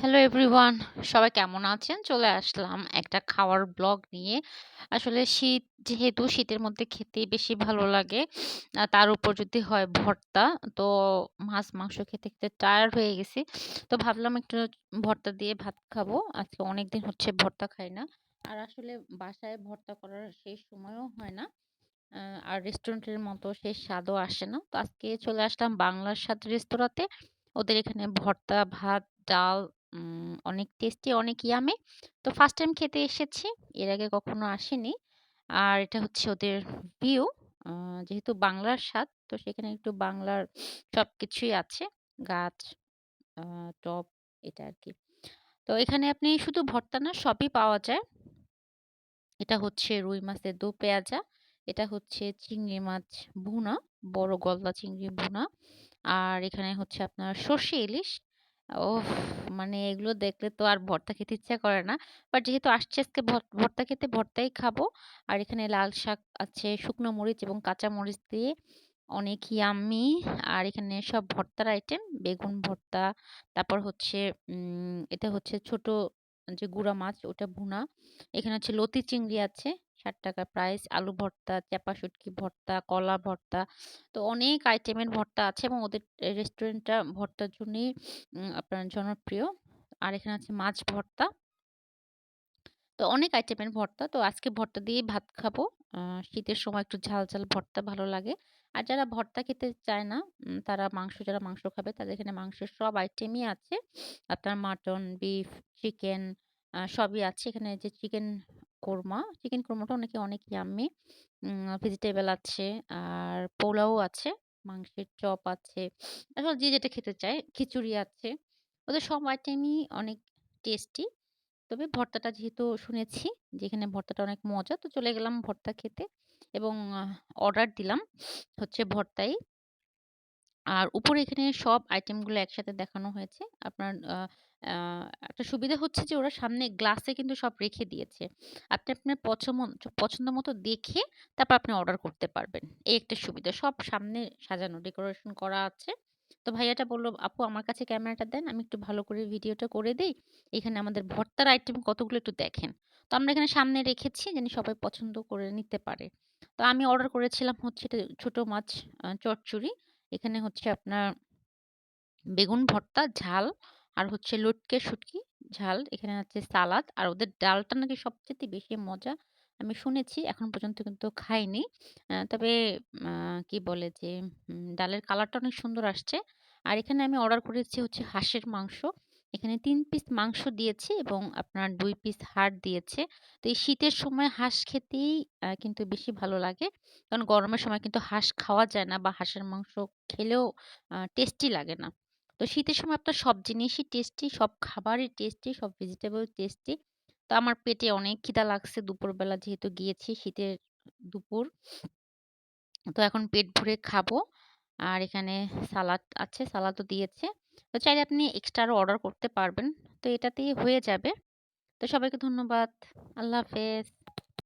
Hello everyone, সবাই কেমন আছেন? চলে আসলাম একটা খাওয়ার ব্লগ নিয়ে। আসলে শীত যেহেতু শীতের মধ্যে খেতেই বেশি ভালো লাগে। তার উপর যদি হয় ভর্তা, তো মাছ মাংস খেতে, খেতে টায়ার্ড হয়ে গেছি। তো ভাবলাম একটু ভর্তা দিয়ে ভাত খাবো। আজকে অনেকদিন হচ্ছে ভর্তা খাই না। আর আসলে বাসায় ভর্তা করার সেই সময়ও হয় না। আ আর রেস্টুরেন্টের মতো সেই স্বাদও আসে না। তো আজকে চলে আসলাম বাংলার স্বাদ রেস্তোরাঁতে। ওদের এখানে ভর্তা, ভাত, ডাল অনেক টেস্টি, অনেক ইয়াম্মি। তো ফার্স্ট টাইম খেতে এসেছি। এর আগে কখনো আসিনি। আর এটা হচ্ছে ওদের ভিউ। আ যেহেতু বাংলার স্বাদ, তো সেখানে একটু বাংলার সবকিছুই আছে। গাছ, আ টব এটা আরকি। তো এখানে আপনি শুধু ভর্তা না সবই পাওয়া যায়। এটা হচ্ছে রুই মাছের দো পেঁয়াজা। এটা হচ্ছে চিংড়ি মাছ ভুনা, বড় গলদা চিংড়ি ভুনা। আর এখানে হচ্ছে আপনার সর্ষে ইলিশ। ওফ! মানে এগুলো দেখলে তো আর ভর্তা খেতে ইচ্ছা করে না। বাট যেহেতু আসছি আজকে ভর্তা খেতে, ভর্তাই খাবো। আর এখানে লাল শাক আছে, শুকনো মরিচ এবং কাঁচা মরিচ দিয়ে অনেক ইয়াম্মি। আর এখানে সব ভর্তার আইটেম, বেগুন ভর্তা, তারপর হচ্ছে এটা হচ্ছে ছোট যে গুড়া মাছ ওটা ভুনা। এখানে হচ্ছে লতি চিংড়ি আছে, ৳৬০ প্রাইস। আলু ভর্তা, চাপা শুটকি ভর্তা, কলা ভর্তা। তো অনেক আইটেমের ভর্তা আছে এবং ওদের রেস্টুরেন্টটা ভর্তার জন্যই আপনার জনপ্রিয়। আর এখানে আছে মাছ ভর্তা। তো অনেক আইটেমের ভর্তা। তো আজকে ভর্তা দিয়েই ভাত খাবো। আ শীতের সময় একটু ঝাল, ঝাল ভর্তা ভালো লাগে। আর যারা ভর্তা খেতে চায় না, তারা যারা মাংস খাবে তাদের এখানে মাংসের সব আইটেমই আছে। আপনার মাটন, বিফ, চিকেন সবই আছে। এখানে যে চিকেন কোরমাটাও নাকি অনেক ইয়াম্মি। ভেজিটেবল আছে, আর পোলাও আছে, মাংসের চপ আছে। আসলে যে যেটা খেতে চায়, খিচুড়ি আছে। ওদের সব আইটেমই অনেক টেস্টি। তবে ভর্তাটা যেহেতু শুনেছি যে এখানে ভর্তাটা অনেক মজা, তো চলে গেলাম ভর্তা খেতে এবং অর্ডার দিলাম হচ্ছে ভর্তাই। আর উপরে এখানে সব আইটেমগুলো একসাথে দেখানো হয়েছে। আপনার আ আ একটা সুবিধা হচ্ছে যে ওরা সামনে গ্লাসে কিন্তু সব রেখে দিয়েছে। আপনি আপনার পছন্দ মতো দেখে তারপর আপনি অর্ডার করতে পারবেন। এই একটা সুবিধা। সব সামনে সাজানো, ডেকোরেশন করা আছে। তো ভাইয়াটা বলল, "আপু আমার কাছে ক্যামেরাটা দেন। আমি একটু ভালো করে ভিডিওটা করে দেই। এখানে আমাদের ভর্তার আইটেম কতগুলো একটু দেখেন।" তো আমরা এখানে সামনে রেখেছি যেন সবাই পছন্দ করে নিতে পারে। তো আমি অর্ডার করেছিলাম হচ্ছে এটা ছোট মাছ চচ্চড়ি। এখানে হচ্ছে আপনার বেগুন ভর্তা, ঝাল আর হচ্ছে লটকে শুটকি ঝাল। এখানে আছে সালাদ। আর ওদের ডালটা নাকি সবচাইতে বেশি মজা। আমি শুনেছি, এখন পর্যন্ত কিন্তু খাইনি। তবে আ কি বলে যে ডালের কালারটা অনেক সুন্দর আসছে। আর এখানে আমি অর্ডার করেছি হচ্ছে হাঁসের মাংস। এখানে ৩ পিস মাংস দিয়েছে এবং আপনার ২ পিস হাড় দিয়েছে। তো এই শীতের সময় হাঁস খেতেই কিন্তু বেশি ভালো লাগে। কারণ গরমের সময় কিন্তু হাঁস খাওয়া যায় না বা হাঁসের মাংস খেলেও টেস্টি লাগে না। তো শীতের সময় আপনার সব জিনিসই টেস্টি, সব খাবারই টেস্টি, সব ভেজিটেবল টেস্টি। তো আমার পেটে অনেক খিদা লাগছে দুপুরবেলা যেহেতু গিয়েছি শীতের দুপুর। তো এখন পেট ভরে খাবো। আর এখানে সালাদ আছে, সালাদও দিয়েছে। তো চাইলে আপনি এক্সট্রা আরো অর্ডার করতে পারবেন। তো এটাতেই হয়ে যাবে। তো সবাইকে ধন্যবাদ। আল্লাহ হাফেজ।